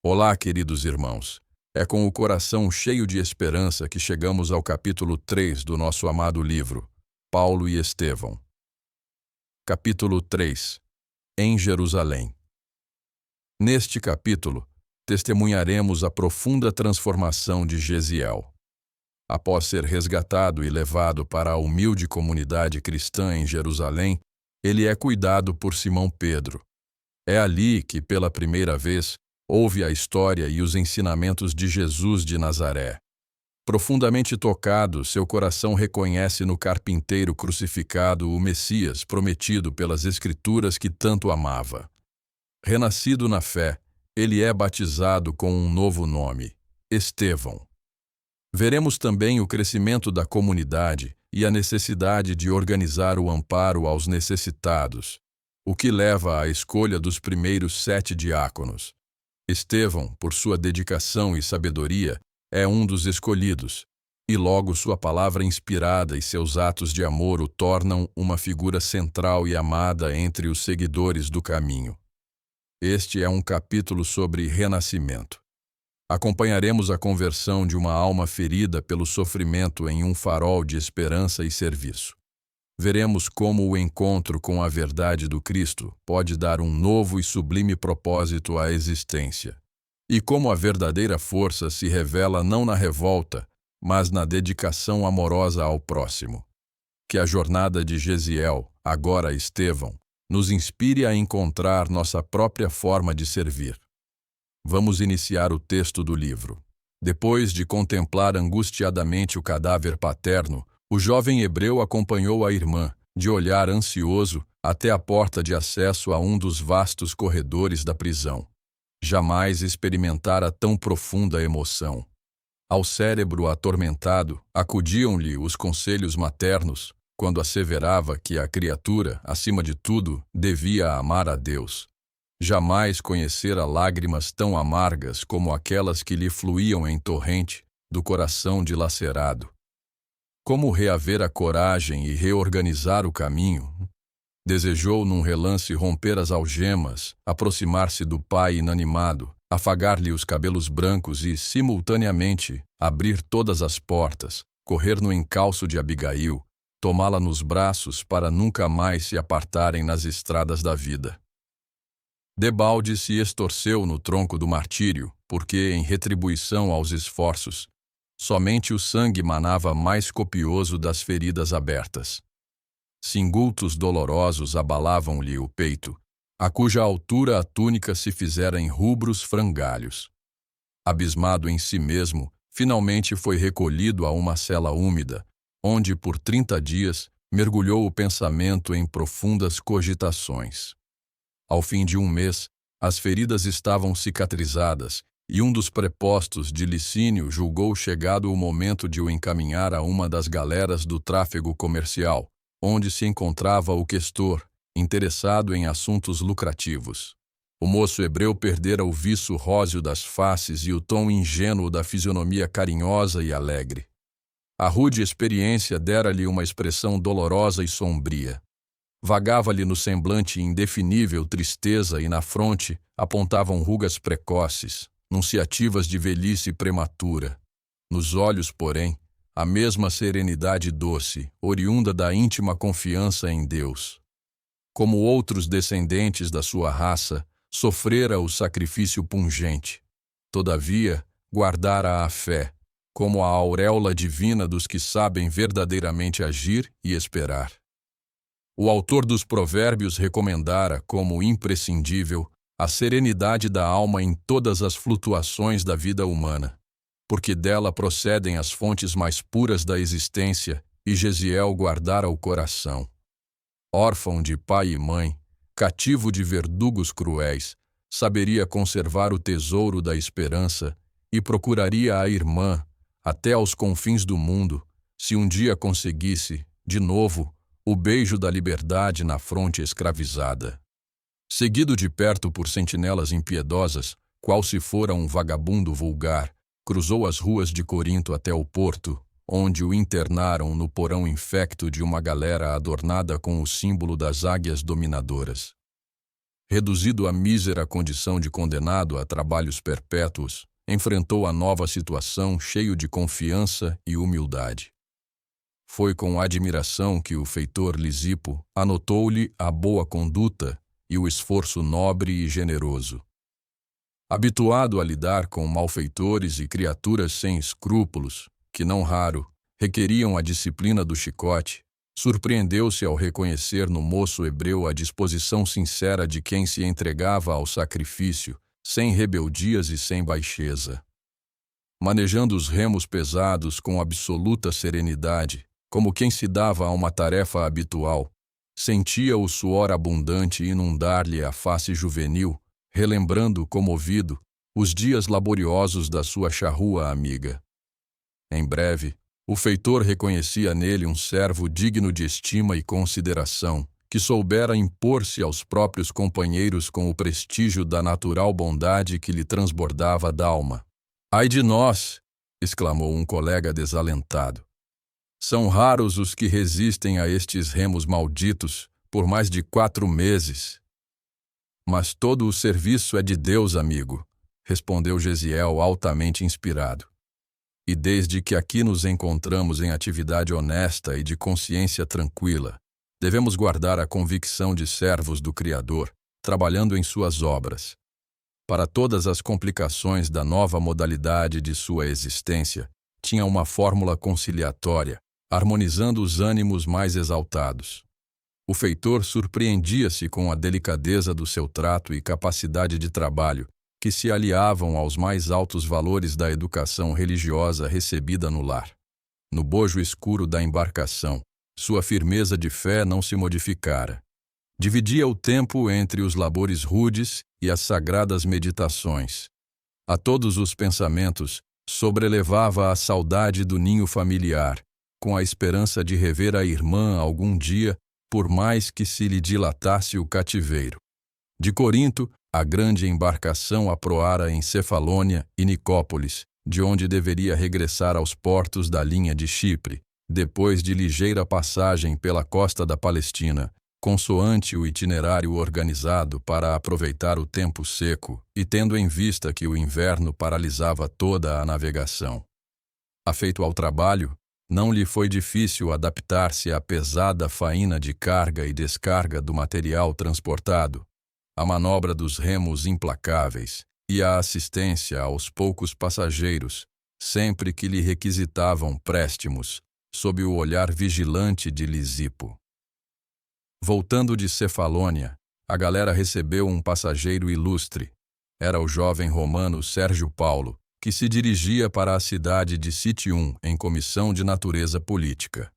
Olá, queridos irmãos. É com o coração cheio de esperança que chegamos ao capítulo 3 do nosso amado livro, Paulo e Estevão. Capítulo 3. Em Jerusalém. Neste capítulo, testemunharemos a profunda transformação de Gesiel. Após ser resgatado e levado para a humilde comunidade cristã em Jerusalém, ele é cuidado por Simão Pedro. É ali que, pela primeira vez, ouve a história e os ensinamentos de Jesus de Nazaré. Profundamente tocado, seu coração reconhece no carpinteiro crucificado o Messias prometido pelas Escrituras que tanto amava. Renascido na fé, ele é batizado com um novo nome, Estevão. Veremos também o crescimento da comunidade e a necessidade de organizar o amparo aos necessitados, o que leva à escolha dos primeiros 7 diáconos. Estevão, por sua dedicação e sabedoria, é um dos escolhidos, e logo sua palavra inspirada e seus atos de amor o tornam uma figura central e amada entre os seguidores do caminho. Este é um capítulo sobre renascimento. Acompanharemos a conversão de uma alma ferida pelo sofrimento em um farol de esperança e serviço. Veremos como o encontro com a verdade do Cristo pode dar um novo e sublime propósito à existência, e como a verdadeira força se revela não na revolta, mas na dedicação amorosa ao próximo. Que a jornada de Gesiel, agora Estevão, nos inspire a encontrar nossa própria forma de servir. Vamos iniciar o texto do livro. Depois de contemplar angustiadamente o cadáver paterno, o jovem hebreu acompanhou a irmã, de olhar ansioso, até a porta de acesso a um dos vastos corredores da prisão. Jamais experimentara tão profunda emoção. Ao cérebro atormentado, acudiam-lhe os conselhos maternos, quando asseverava que a criatura, acima de tudo, devia amar a Deus. Jamais conhecera lágrimas tão amargas como aquelas que lhe fluíam em torrente do coração dilacerado. Como reaver a coragem e reorganizar o caminho? Desejou num relance romper as algemas, aproximar-se do pai inanimado, afagar-lhe os cabelos brancos e, simultaneamente, abrir todas as portas, correr no encalço de Abigail, tomá-la nos braços para nunca mais se apartarem nas estradas da vida. Debalde se estorceu no tronco do martírio, porque, em retribuição aos esforços, somente o sangue manava mais copioso das feridas abertas. Singultos dolorosos abalavam-lhe o peito, a cuja altura a túnica se fizera em rubros frangalhos. Abismado em si mesmo, finalmente foi recolhido a uma cela úmida, onde por 30 dias mergulhou o pensamento em profundas cogitações. Ao fim de um mês, as feridas estavam cicatrizadas, e um dos prepostos de Licínio julgou chegado o momento de o encaminhar a uma das galeras do tráfego comercial, onde se encontrava o questor, interessado em assuntos lucrativos. O moço hebreu perdera o viço róseo das faces e o tom ingênuo da fisionomia carinhosa e alegre. A rude experiência dera-lhe uma expressão dolorosa e sombria. Vagava-lhe no semblante indefinível tristeza e na fronte apontavam rugas precoces, nunciativas de velhice prematura. Nos olhos, porém, a mesma serenidade doce, oriunda da íntima confiança em Deus. Como outros descendentes da sua raça, sofrera o sacrifício pungente. Todavia, guardara a fé, como a auréola divina dos que sabem verdadeiramente agir e esperar. O autor dos Provérbios recomendara, como imprescindível, a serenidade da alma em todas as flutuações da vida humana, porque dela procedem as fontes mais puras da existência, e Gesiel guardara o coração. Órfão de pai e mãe, cativo de verdugos cruéis, saberia conservar o tesouro da esperança e procuraria a irmã, até aos confins do mundo, se um dia conseguisse, de novo, o beijo da liberdade na fronte escravizada. Seguido de perto por sentinelas impiedosas, qual se fora um vagabundo vulgar, cruzou as ruas de Corinto até o porto, onde o internaram no porão infecto de uma galera adornada com o símbolo das águias dominadoras. reduzido à mísera condição de condenado a trabalhos perpétuos, enfrentou a nova situação cheio de confiança e humildade. Foi com admiração que o feitor Lisipo anotou-lhe a boa conduta e o esforço nobre e generoso. Habituado a lidar com malfeitores e criaturas sem escrúpulos, que não raro requeriam a disciplina do chicote, surpreendeu-se ao reconhecer no moço hebreu a disposição sincera de quem se entregava ao sacrifício, sem rebeldias e sem baixeza. Manejando os remos pesados com absoluta serenidade, como quem se dava a uma tarefa habitual, sentia o suor abundante inundar-lhe a face juvenil, relembrando, comovido, os dias laboriosos da sua charrua amiga. Em breve, o feitor reconhecia nele um servo digno de estima e consideração, que soubera impor-se aos próprios companheiros com o prestígio da natural bondade que lhe transbordava d'alma. "Ai de nós!" exclamou um colega desalentado. "São raros os que resistem a estes remos malditos por mais de 4 meses. "Mas todo o serviço é de Deus, amigo", respondeu Gesiel altamente inspirado. "E desde que aqui nos encontramos em atividade honesta e de consciência tranquila, devemos guardar a convicção de servos do Criador, trabalhando em suas obras. Para todas as complicações da nova modalidade de sua existência, tinha uma fórmula conciliatória, harmonizando os ânimos mais exaltados. O feitor surpreendia-se com a delicadeza do seu trato e capacidade de trabalho, que se aliavam aos mais altos valores da educação religiosa recebida no lar. No bojo escuro da embarcação, sua firmeza de fé não se modificara. Dividia o tempo entre os labores rudes e as sagradas meditações. A todos os pensamentos sobrelevava a saudade do ninho familiar, com a esperança de rever a irmã algum dia, por mais que se lhe dilatasse o cativeiro. De Corinto, a grande embarcação aproara em Cefalônia e Nicópolis, de onde deveria regressar aos portos da linha de Chipre, depois de ligeira passagem pela costa da Palestina, consoante o itinerário organizado para aproveitar o tempo seco e tendo em vista que o inverno paralisava toda a navegação. Afeito ao trabalho, não lhe foi difícil adaptar-se à pesada faína de carga e descarga do material transportado, à manobra dos remos implacáveis e à assistência aos poucos passageiros, sempre que lhe requisitavam préstimos, sob o olhar vigilante de Lisipo. Voltando de Cefalônia, a galera recebeu um passageiro ilustre. Era o jovem romano Sérgio Paulo, que se dirigia para a cidade de Citium em comissão de natureza política.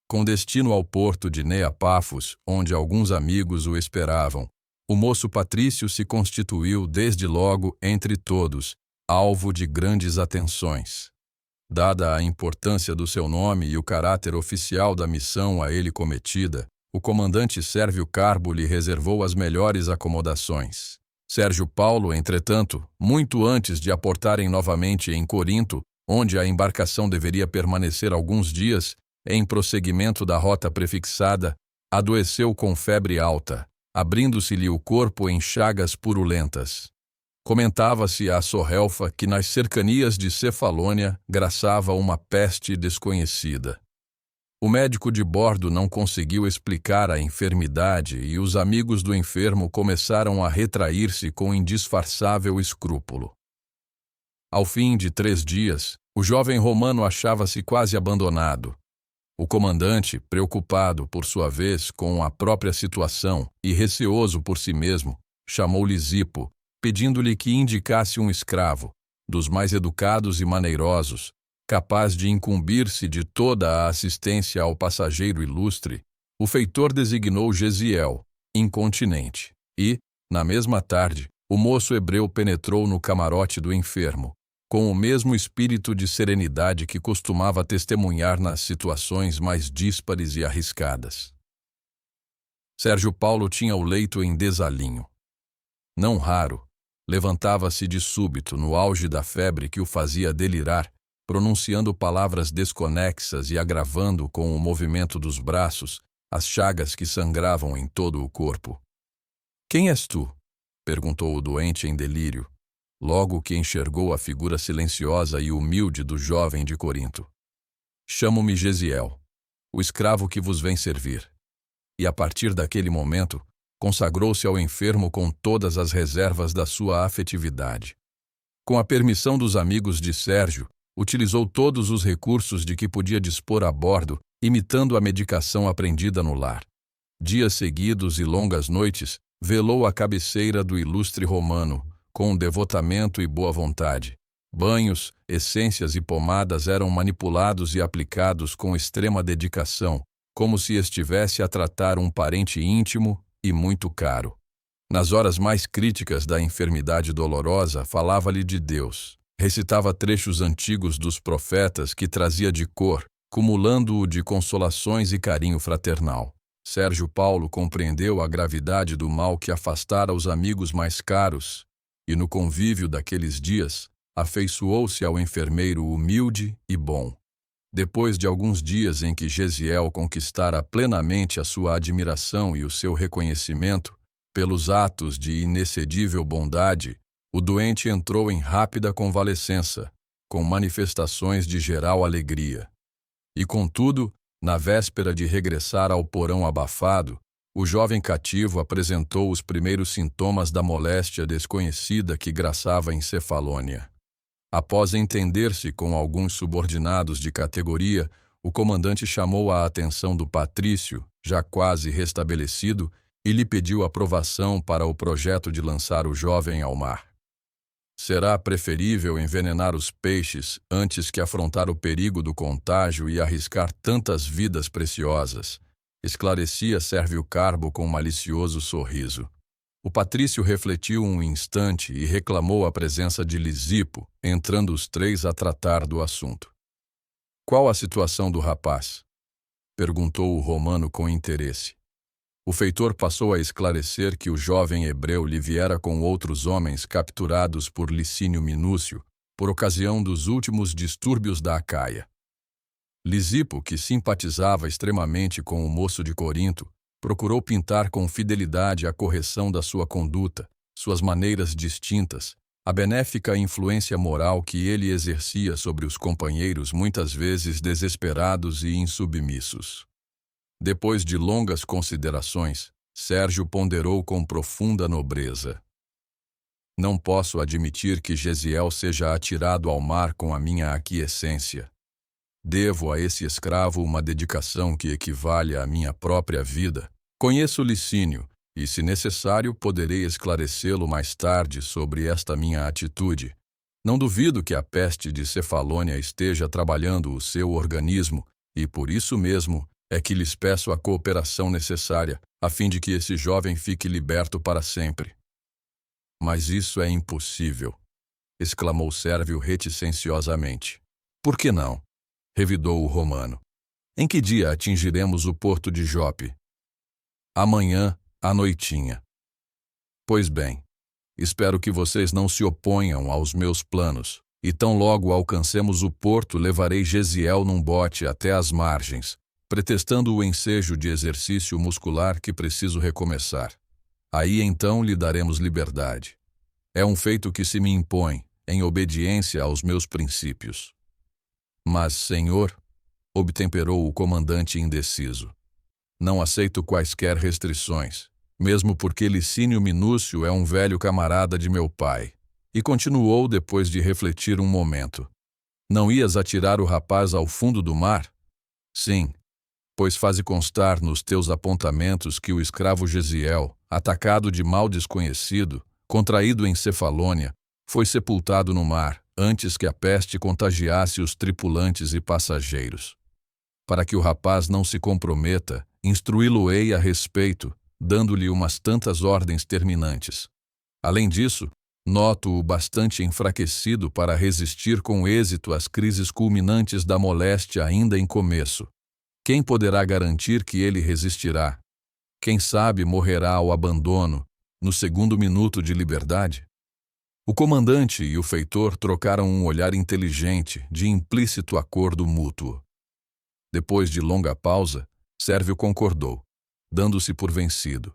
Com destino ao porto de Neapafos, onde alguns amigos o esperavam, o moço patrício se constituiu desde logo entre todos, alvo de grandes atenções. Dada a importância do seu nome e o caráter oficial da missão a ele cometida, o comandante Sérvio Carbo lhe reservou as melhores acomodações. Sérgio Paulo, entretanto, muito antes de aportarem novamente em Corinto, onde a embarcação deveria permanecer alguns dias, em prosseguimento da rota prefixada, adoeceu com febre alta, abrindo-se-lhe o corpo em chagas purulentas. Comentava-se à Sorrelfa que nas cercanias de Cefalônia graçava uma peste desconhecida. O médico de bordo não conseguiu explicar a enfermidade e os amigos do enfermo começaram a retrair-se com indisfarçável escrúpulo. Ao fim de 3 dias, o jovem romano achava-se quase abandonado. O comandante, preocupado por sua vez com a própria situação e receoso por si mesmo, chamou Lisipo, pedindo-lhe que indicasse um escravo, dos mais educados e maneirosos, capaz de incumbir-se de toda a assistência ao passageiro ilustre. O feitor designou Gesiel, incontinente, e, na mesma tarde, o moço hebreu penetrou no camarote do enfermo, com o mesmo espírito de serenidade que costumava testemunhar nas situações mais díspares e arriscadas. Sérgio Paulo tinha o leito em desalinho. Não raro, levantava-se de súbito no auge da febre que o fazia delirar, pronunciando palavras desconexas e agravando com o movimento dos braços as chagas que sangravam em todo o corpo. Quem és tu? Perguntou o doente em delírio, logo que enxergou a figura silenciosa e humilde do jovem de Corinto. Chamo-me Gesiel, o escravo que vos vem servir. E a partir daquele momento, consagrou-se ao enfermo com todas as reservas da sua afetividade. Com a permissão dos amigos de Sérgio, utilizou todos os recursos de que podia dispor a bordo, imitando a medicação aprendida no lar. Dias seguidos e longas noites, velou à cabeceira do ilustre romano, com devotamento e boa vontade. Banhos, essências e pomadas eram manipulados e aplicados com extrema dedicação, como se estivesse a tratar um parente íntimo e muito caro. Nas horas mais críticas da enfermidade dolorosa, falava-lhe de Deus. Recitava trechos antigos dos profetas que trazia de cor, cumulando-o de consolações e carinho fraternal. Sérgio Paulo compreendeu a gravidade do mal que afastara os amigos mais caros, e no convívio daqueles dias, afeiçoou-se ao enfermeiro humilde e bom. Depois de alguns dias em que Gesiel conquistara plenamente a sua admiração e o seu reconhecimento, pelos atos de inexcedível bondade, o doente entrou em rápida convalescença, com manifestações de geral alegria. E contudo, na véspera de regressar ao porão abafado, o jovem cativo apresentou os primeiros sintomas da moléstia desconhecida que graçava em Cefalônia. Após entender-se com alguns subordinados de categoria, o comandante chamou a atenção do patrício, já quase restabelecido, e lhe pediu aprovação para o projeto de lançar o jovem ao mar. Será preferível envenenar os peixes antes que afrontar o perigo do contágio e arriscar tantas vidas preciosas, esclarecia Sérvio Carbo com um malicioso sorriso. O patrício refletiu um instante e reclamou a presença de Lisipo, entrando os três a tratar do assunto. Qual a situação do rapaz? Perguntou o romano com interesse. O feitor passou a esclarecer que o jovem hebreu lhe viera com outros homens capturados por Licínio Minúcio, por ocasião dos últimos distúrbios da Acaia. Lisipo, que simpatizava extremamente com o moço de Corinto, procurou pintar com fidelidade a correção da sua conduta, suas maneiras distintas, a benéfica influência moral que ele exercia sobre os companheiros muitas vezes desesperados e insubmissos. Depois de longas considerações, Sérgio ponderou com profunda nobreza. Não posso admitir que Gesiel seja atirado ao mar com a minha aquiescência. Devo a esse escravo uma dedicação que equivale à minha própria vida. Conheço Licínio, e, se necessário, poderei esclarecê-lo mais tarde sobre esta minha atitude. Não duvido que a peste de Cefalônia esteja trabalhando o seu organismo, e por isso mesmo é que lhes peço a cooperação necessária, a fim de que esse jovem fique liberto para sempre. Mas isso é impossível, exclamou Sérvio reticenciosamente. Por que não? Revidou o romano. Em que dia atingiremos o porto de Jope? Amanhã, à noitinha. Pois bem, espero que vocês não se oponham aos meus planos, e tão logo alcancemos o porto levarei Gesiel num bote até as margens, pretextando o ensejo de exercício muscular que preciso recomeçar. Aí então lhe daremos liberdade. É um feito que se me impõe, em obediência aos meus princípios. Mas, senhor, obtemperou o comandante indeciso, não aceito quaisquer restrições, mesmo porque Licínio Minúcio é um velho camarada de meu pai. E continuou depois de refletir um momento. Não ias atirar o rapaz ao fundo do mar? Sim, pois faze constar nos teus apontamentos que o escravo Gesiel, atacado de mal desconhecido, contraído em Cefalônia, foi sepultado no mar, antes que a peste contagiasse os tripulantes e passageiros. Para que o rapaz não se comprometa, instruí-lo-ei a respeito, dando-lhe umas tantas ordens terminantes. Além disso, noto-o bastante enfraquecido para resistir com êxito às crises culminantes da moléstia ainda em começo. Quem poderá garantir que ele resistirá? Quem sabe morrerá ao abandono, no segundo minuto de liberdade? O comandante e o feitor trocaram um olhar inteligente, de implícito acordo mútuo. Depois de longa pausa, Sérvio concordou, dando-se por vencido.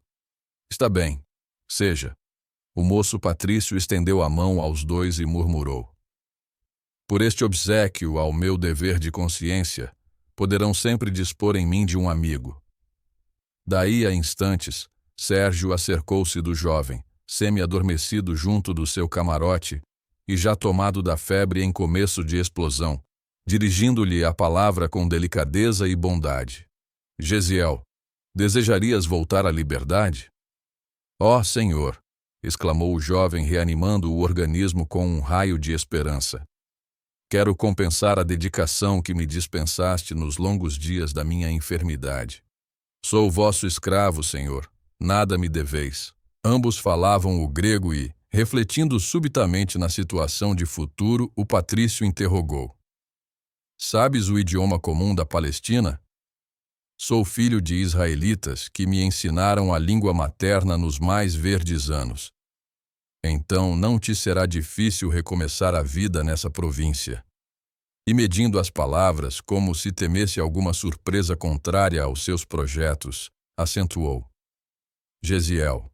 Está bem, Seja. O moço patrício estendeu a mão aos dois e murmurou: por este obséquio ao meu dever de consciência, poderão sempre dispor em mim de um amigo. Daí a instantes, Sérgio acercou-se do jovem, semi-adormecido junto do seu camarote e já tomado da febre em começo de explosão, dirigindo-lhe a palavra com delicadeza e bondade. Gesiel, desejarias voltar à liberdade? Ó Senhor! Exclamou o jovem, reanimando o organismo com um raio de esperança. Quero compensar a dedicação que me dispensaste nos longos dias da minha enfermidade. Sou vosso escravo, Senhor, nada me deveis. Ambos falavam o grego e, refletindo subitamente na situação de futuro, o patrício interrogou: sabes o idioma comum da Palestina? Sou filho de israelitas que me ensinaram a língua materna nos mais verdes anos. Então não te será difícil recomeçar a vida nessa província. E medindo as palavras, como se temesse alguma surpresa contrária aos seus projetos, acentuou: Gesiel,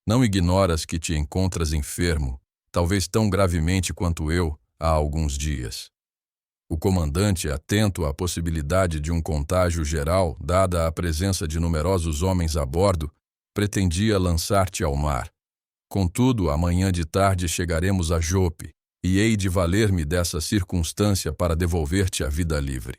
não ignoras que te encontras enfermo, talvez tão gravemente quanto eu, há alguns dias. O comandante, atento à possibilidade de um contágio geral, dada a presença de numerosos homens a bordo, pretendia lançar-te ao mar. Contudo, amanhã de tarde chegaremos a Jope, e hei de valer-me dessa circunstância para devolver-te a vida livre.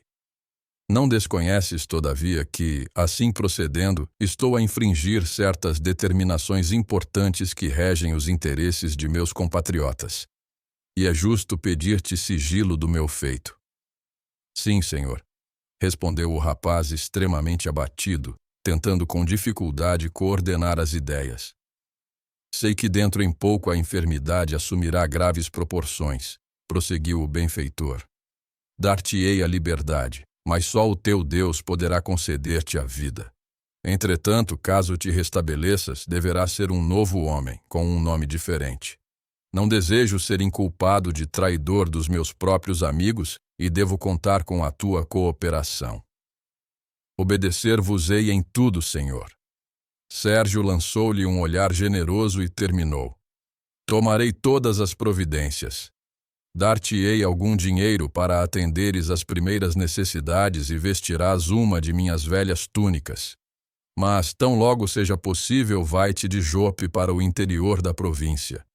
Não desconheces, todavia, que, assim procedendo, estou a infringir certas determinações importantes que regem os interesses de meus compatriotas. E é justo pedir-te sigilo do meu feito. Sim, senhor, respondeu o rapaz extremamente abatido, tentando com dificuldade coordenar as ideias. Sei que dentro em pouco a enfermidade assumirá graves proporções, prosseguiu o benfeitor. Dar-te-ei a liberdade, mas só o teu Deus poderá conceder-te a vida. Entretanto, caso te restabeleças, deverás ser um novo homem, com um nome diferente. Não desejo ser inculpado de traidor dos meus próprios amigos e devo contar com a tua cooperação. Obedecer-vos-ei em tudo, Senhor. Sérgio lançou-lhe um olhar generoso e terminou: tomarei todas as providências. Dar-te-ei algum dinheiro para atenderes às primeiras necessidades e vestirás uma de minhas velhas túnicas. Mas, tão logo seja possível, vai-te de Jope para o interior da província.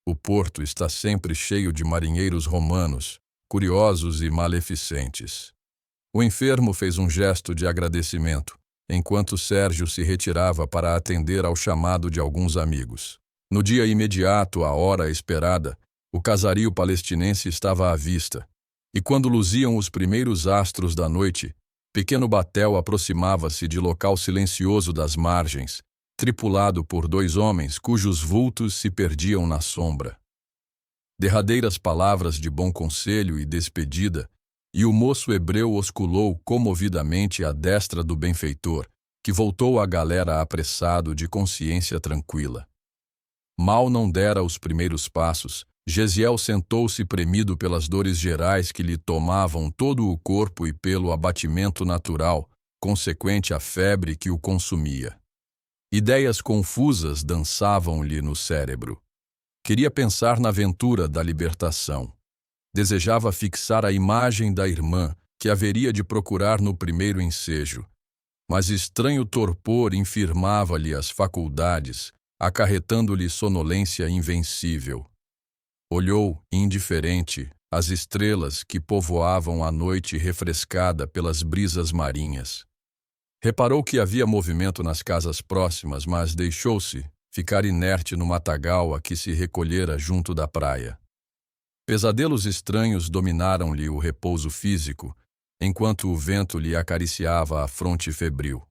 O porto está sempre cheio de marinheiros romanos, curiosos e maleficentes. O enfermo fez um gesto de agradecimento, enquanto Sérgio se retirava para atender ao chamado de alguns amigos. No dia imediato à hora esperada, o casario palestinense estava à vista, e quando luziam os primeiros astros da noite, pequeno batel aproximava-se de local silencioso das margens, tripulado por dois homens cujos vultos se perdiam na sombra. Derradeiras palavras de bom conselho e despedida, e o moço hebreu osculou comovidamente à destra do benfeitor, que voltou à galera apressado de consciência tranquila. Mal não dera os primeiros passos, Gesiel sentou-se premido pelas dores gerais que lhe tomavam todo o corpo e pelo abatimento natural, consequente à febre que o consumia. Ideias confusas dançavam-lhe no cérebro. Queria pensar na aventura da libertação. Desejava fixar a imagem da irmã, que haveria de procurar no primeiro ensejo. Mas estranho torpor infirmava-lhe as faculdades, acarretando-lhe sonolência invencível. Olhou, indiferente, as estrelas que povoavam a noite refrescada pelas brisas marinhas. Reparou que havia movimento nas casas próximas, mas deixou-se ficar inerte no matagal a que se recolhera junto da praia. Pesadelos estranhos dominaram-lhe o repouso físico, enquanto o vento lhe acariciava a fronte febril.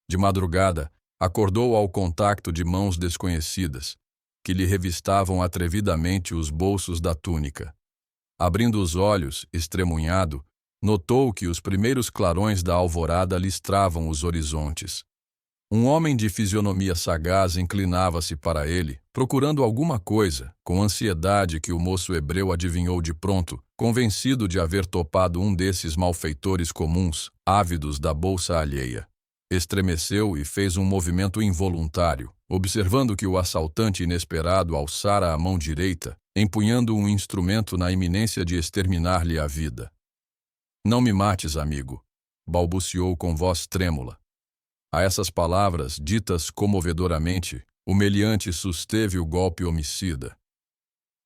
De madrugada, acordou ao contacto de mãos desconhecidas, que lhe revistavam atrevidamente os bolsos da túnica. Abrindo os olhos, estremunhado, notou que os primeiros clarões da alvorada listravam os horizontes. Um homem de fisionomia sagaz inclinava-se para ele, procurando alguma coisa, com ansiedade que o moço hebreu adivinhou de pronto, convencido de haver topado um desses malfeitores comuns, ávidos da bolsa alheia. Estremeceu e fez um movimento involuntário, observando que o assaltante inesperado alçara a mão direita, empunhando um instrumento na iminência de exterminar-lhe a vida. "Não me mates, amigo", balbuciou com voz trêmula. A essas palavras, ditas comovedoramente, o meliante susteve o golpe homicida.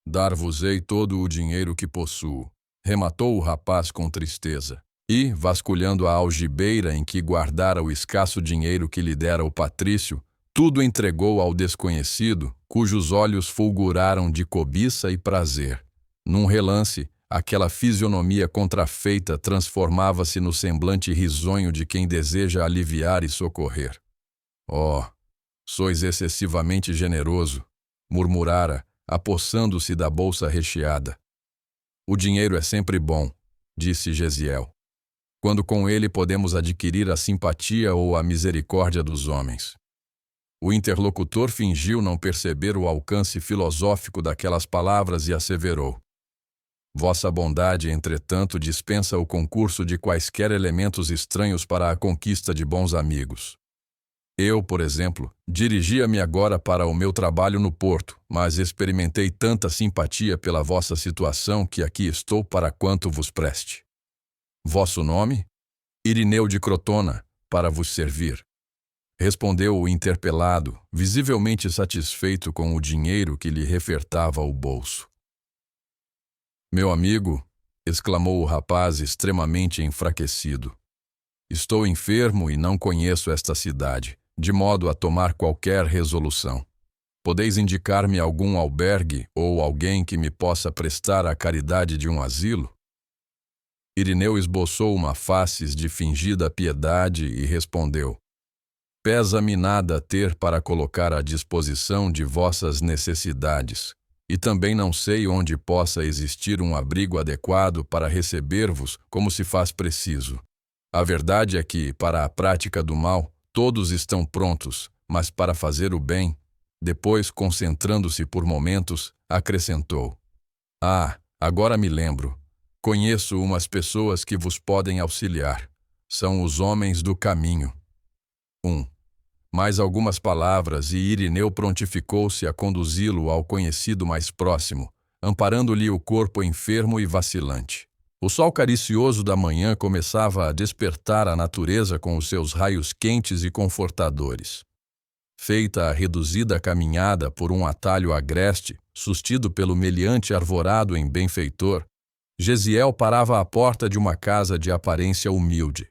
"Dar-vos-ei todo o dinheiro que possuo", rematou o rapaz com tristeza. E, vasculhando a algibeira em que guardara o escasso dinheiro que lhe dera o patrício, tudo entregou ao desconhecido, cujos olhos fulguraram de cobiça e prazer. Num relance, aquela fisionomia contrafeita transformava-se no semblante risonho de quem deseja aliviar e socorrer. "Oh, sois excessivamente generoso", murmurara, apossando-se da bolsa recheada. "O dinheiro é sempre bom", disse Gesiel, "quando com ele podemos adquirir a simpatia ou a misericórdia dos homens." O interlocutor fingiu não perceber o alcance filosófico daquelas palavras e asseverou: "Vossa bondade, entretanto, dispensa o concurso de quaisquer elementos estranhos para a conquista de bons amigos. Eu, por exemplo, dirigia-me agora para o meu trabalho no porto, mas experimentei tanta simpatia pela vossa situação que aqui estou para quanto vos preste. Vosso nome? Irineu de Crotona, para vos servir", respondeu o interpelado, visivelmente satisfeito com o dinheiro que lhe refertava o bolso. "Meu amigo", exclamou o rapaz extremamente enfraquecido, "estou enfermo e não conheço esta cidade, de modo a tomar qualquer resolução. Podeis indicar-me algum albergue ou alguém que me possa prestar a caridade de um asilo?" Irineu esboçou uma face de fingida piedade e respondeu: "Pesa-me nada ter para colocar à disposição de vossas necessidades, e também não sei onde possa existir um abrigo adequado para receber-vos como se faz preciso. A verdade é que, para a prática do mal, todos estão prontos, mas para fazer o bem." Depois, concentrando-se por momentos, acrescentou: "Ah, agora me lembro. Conheço umas pessoas que vos podem auxiliar. São os homens do caminho." Mais algumas palavras e Irineu prontificou-se a conduzi-lo ao conhecido mais próximo, amparando-lhe o corpo enfermo e vacilante. O sol caricioso da manhã começava a despertar a natureza com os seus raios quentes e confortadores. Feita a reduzida caminhada por um atalho agreste, sustido pelo meliante arvorado em benfeitor, Gesiel parava à porta de uma casa de aparência humilde.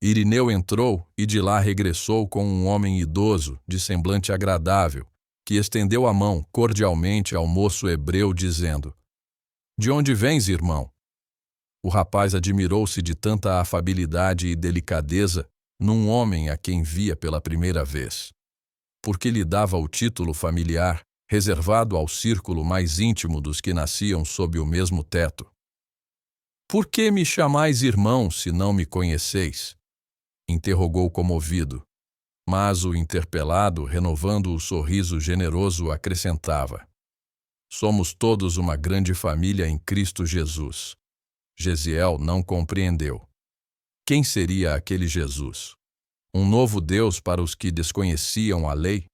Irineu entrou e de lá regressou com um homem idoso, de semblante agradável, que estendeu a mão cordialmente ao moço hebreu, dizendo: "De onde vens, irmão?" O rapaz admirou-se de tanta afabilidade e delicadeza num homem a quem via pela primeira vez, porque lhe dava o título familiar, reservado ao círculo mais íntimo dos que nasciam sob o mesmo teto. "Por que me chamais irmão, se não me conheceis?" interrogou comovido, mas o interpelado, renovando o sorriso generoso, acrescentava: "Somos todos uma grande família em Cristo Jesus." Gesiel não compreendeu. Quem seria aquele Jesus? Um novo Deus para os que desconheciam a lei?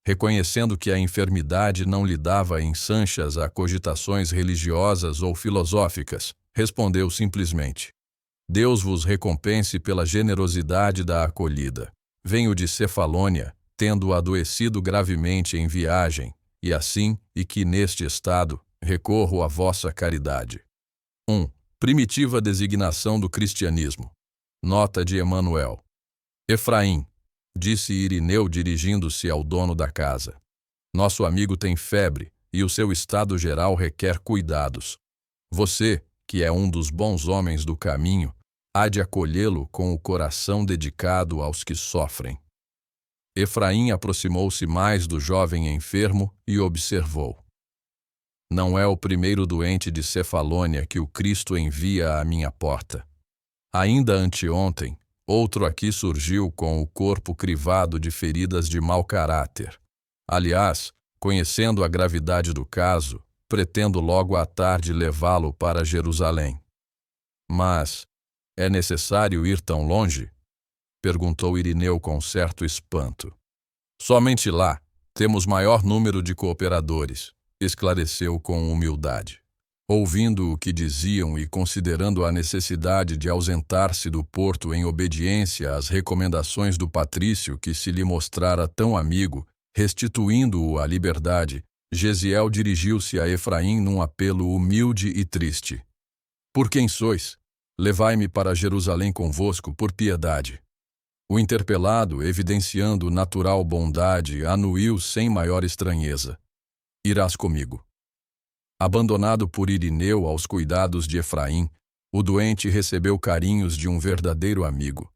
Reconhecendo que a enfermidade não lhe dava ensanchas a cogitações religiosas ou filosóficas, respondeu simplesmente: "Deus vos recompense pela generosidade da acolhida. Venho de Cefalônia, tendo adoecido gravemente em viagem, e assim, e que neste estado, recorro à vossa caridade." Primitiva designação do cristianismo. Nota de Emanuel. "Efraim", disse Irineu dirigindo-se ao dono da casa, "nosso amigo tem febre e o seu estado geral requer cuidados. Você, que é um dos bons homens do caminho, há de acolhê-lo com o coração dedicado aos que sofrem." Efraim aproximou-se mais do jovem enfermo e observou: "Não é o primeiro doente de Cefalônia que o Cristo envia à minha porta. Ainda anteontem, outro aqui surgiu com o corpo crivado de feridas de mau caráter. Aliás, conhecendo a gravidade do caso, pretendo logo à tarde levá-lo para Jerusalém." "Mas é necessário ir tão longe?" perguntou Irineu com certo espanto. Somente lá temos maior número de cooperadores, esclareceu com humildade. Ouvindo o que diziam e considerando a necessidade de ausentar-se do porto em obediência às recomendações do patrício que se lhe mostrara tão amigo, restituindo-o à liberdade, Gesiel dirigiu-se a Efraim num apelo humilde e triste. Por quem sois? Levai-me para Jerusalém convosco por piedade. O interpelado, evidenciando natural bondade, anuiu sem maior estranheza. Irás comigo. Abandonado por Irineu aos cuidados de Efraim, o doente recebeu carinhos de um verdadeiro amigo.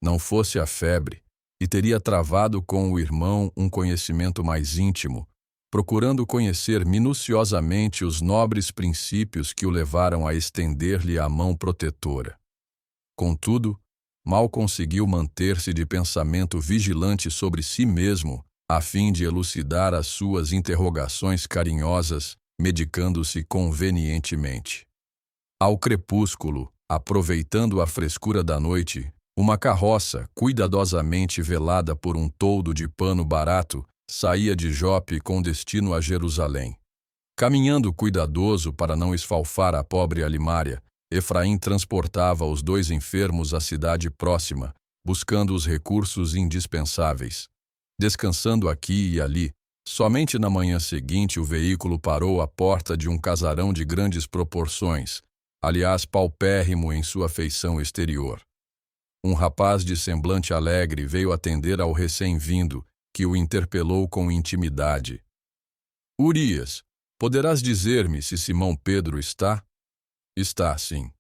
Não fosse a febre, e teria travado com o irmão um conhecimento mais íntimo, procurando conhecer minuciosamente os nobres princípios que o levaram a estender-lhe a mão protetora. Contudo, mal conseguiu manter-se de pensamento vigilante sobre si mesmo, a fim de elucidar as suas interrogações carinhosas, medicando-se convenientemente. Ao crepúsculo, aproveitando a frescura da noite, uma carroça, cuidadosamente velada por um toldo de pano barato, saía de Jope com destino a Jerusalém. Caminhando cuidadoso para não esfalfar a pobre Alimária, Efraim transportava os 2 enfermos à cidade próxima, buscando os recursos indispensáveis. Descansando aqui e ali, somente na manhã seguinte o veículo parou à porta de um casarão de grandes proporções, aliás paupérrimo em sua feição exterior. Um rapaz de semblante alegre veio atender ao recém-vindo, que o interpelou com intimidade. Urias, poderás dizer-me se Simão Pedro está? Está, sim.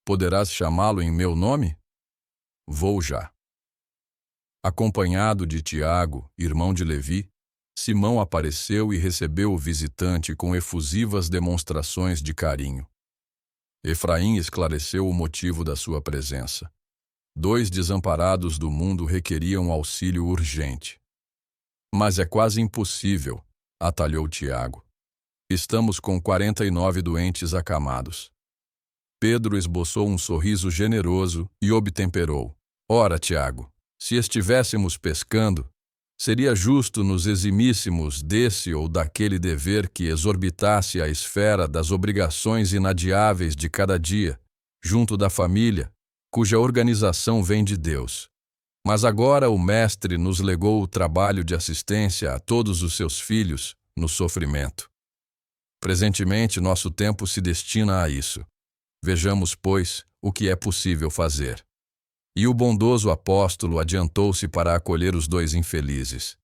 Poderás chamá-lo em meu nome? Vou já. Acompanhado de Tiago, irmão de Levi, Simão apareceu e recebeu o visitante com efusivas demonstrações de carinho. Efraim esclareceu o motivo da sua presença. 2 desamparados do mundo requeriam auxílio urgente. Mas é quase impossível, atalhou Tiago. Estamos com 49 doentes acamados. Pedro esboçou um sorriso generoso e obtemperou. Ora, Tiago, se estivéssemos pescando, seria justo nos eximíssemos desse ou daquele dever que exorbitasse a esfera das obrigações inadiáveis de cada dia, junto da família, cuja organização vem de Deus. Mas agora o Mestre nos legou o trabalho de assistência a todos os seus filhos no sofrimento. Presentemente, nosso tempo se destina a isso. Vejamos, pois, o que é possível fazer. E o bondoso apóstolo adiantou-se para acolher os 2 infelizes.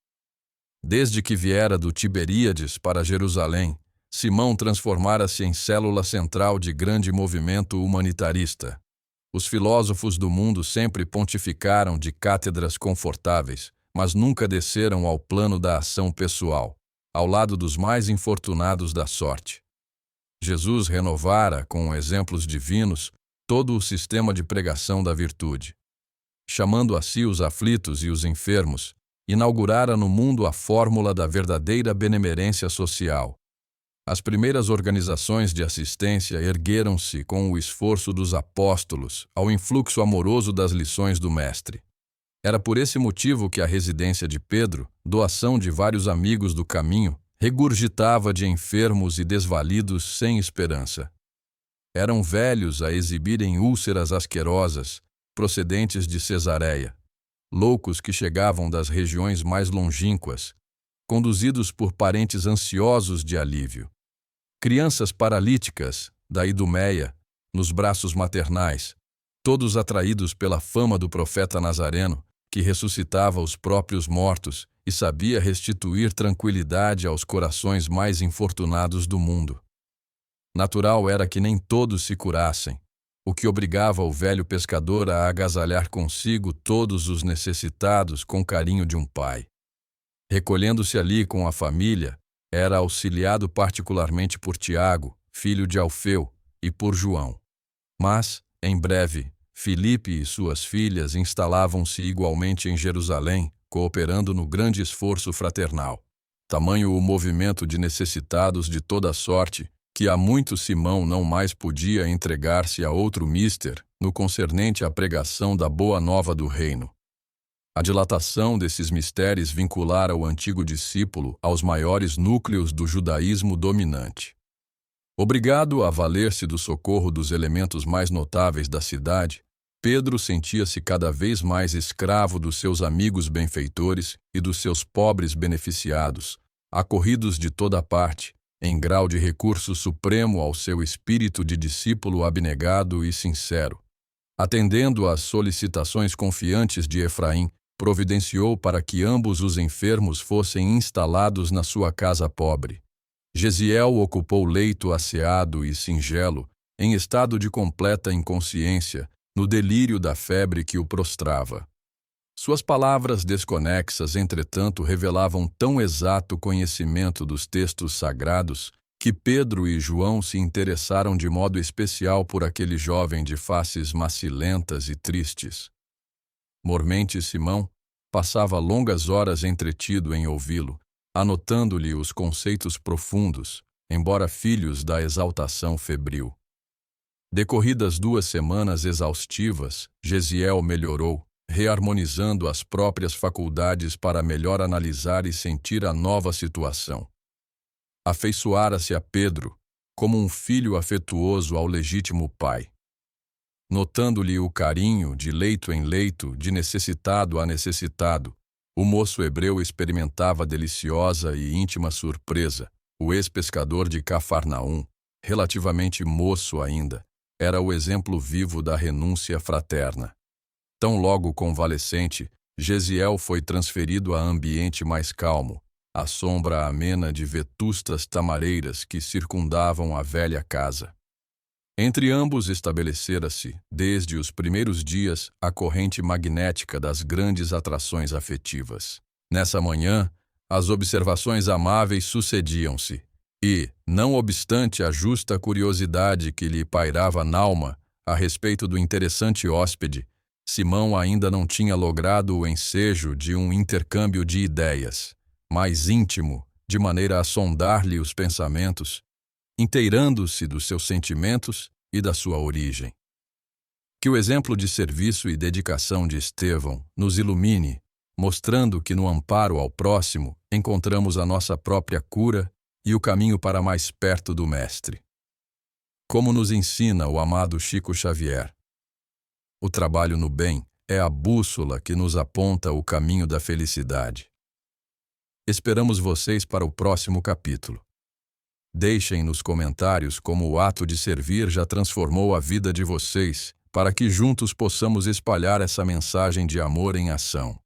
Desde que viera do Tiberíades para Jerusalém, Simão transformara-se em célula central de grande movimento humanitarista. Os filósofos do mundo sempre pontificaram de cátedras confortáveis, mas nunca desceram ao plano da ação pessoal, ao lado dos mais infortunados da sorte. Jesus renovara, com exemplos divinos, todo o sistema de pregação da virtude. Chamando a si os aflitos e os enfermos, inaugurara no mundo a fórmula da verdadeira benemerência social. As primeiras organizações de assistência ergueram-se com o esforço dos apóstolos ao influxo amoroso das lições do Mestre. Era por esse motivo que a residência de Pedro, doação de vários amigos do caminho, regurgitava de enfermos e desvalidos sem esperança. Eram velhos a exibirem úlceras asquerosas, procedentes de Cesareia, loucos que chegavam das regiões mais longínquas, conduzidos por parentes ansiosos de alívio. Crianças paralíticas, da Idumeia, nos braços maternais, todos atraídos pela fama do profeta Nazareno, que ressuscitava os próprios mortos e sabia restituir tranquilidade aos corações mais infortunados do mundo. Natural era que nem todos se curassem, o que obrigava o velho pescador a agasalhar consigo todos os necessitados com carinho de um pai. Recolhendo-se ali com a família, era auxiliado particularmente por Tiago, filho de Alfeu, e por João. Mas, em breve, Filipe e suas filhas instalavam-se igualmente em Jerusalém, cooperando no grande esforço fraternal. Tamanho o movimento de necessitados de toda sorte, que há muito Simão não mais podia entregar-se a outro mister no concernente à pregação da boa nova do reino. A dilatação desses mistérios vinculara o antigo discípulo aos maiores núcleos do judaísmo dominante. Obrigado a valer-se do socorro dos elementos mais notáveis da cidade, Pedro sentia-se cada vez mais escravo dos seus amigos benfeitores e dos seus pobres beneficiados, acorridos de toda parte, em grau de recurso supremo ao seu espírito de discípulo abnegado e sincero. Atendendo às solicitações confiantes de Efraim, providenciou para que ambos os enfermos fossem instalados na sua casa pobre. Gesiel ocupou leito asseado e singelo, em estado de completa inconsciência, no delírio da febre que o prostrava. Suas palavras desconexas, entretanto, revelavam tão exato conhecimento dos textos sagrados que Pedro e João se interessaram de modo especial por aquele jovem de faces macilentas e tristes. Mormente Simão passava longas horas entretido em ouvi-lo, anotando-lhe os conceitos profundos, embora filhos da exaltação febril. Decorridas 2 semanas exaustivas, Gesiel melhorou, reharmonizando as próprias faculdades para melhor analisar e sentir a nova situação. Afeiçoara-se a Pedro, como um filho afetuoso ao legítimo pai. Notando-lhe o carinho, de leito em leito, de necessitado a necessitado, o moço hebreu experimentava deliciosa e íntima surpresa. O ex-pescador de Cafarnaum, relativamente moço ainda, era o exemplo vivo da renúncia fraterna. Tão logo convalescente, Gesiel foi transferido a ambiente mais calmo, à sombra amena de vetustas tamareiras que circundavam a velha casa. Entre ambos estabelecera-se, desde os primeiros dias, a corrente magnética das grandes atrações afetivas. Nessa manhã, as observações amáveis sucediam-se, e, não obstante a justa curiosidade que lhe pairava n'alma a respeito do interessante hóspede, Simão ainda não tinha logrado o ensejo de um intercâmbio de ideias, mais íntimo, de maneira a sondar-lhe os pensamentos, inteirando-se dos seus sentimentos e da sua origem. Que o exemplo de serviço e dedicação de Estevão nos ilumine, mostrando que no amparo ao próximo encontramos a nossa própria cura e o caminho para mais perto do Mestre. Como nos ensina o amado Chico Xavier, o trabalho no bem é a bússola que nos aponta o caminho da felicidade. Esperamos vocês para o próximo capítulo. Deixem nos comentários como o ato de servir já transformou a vida de vocês, para que juntos possamos espalhar essa mensagem de amor em ação.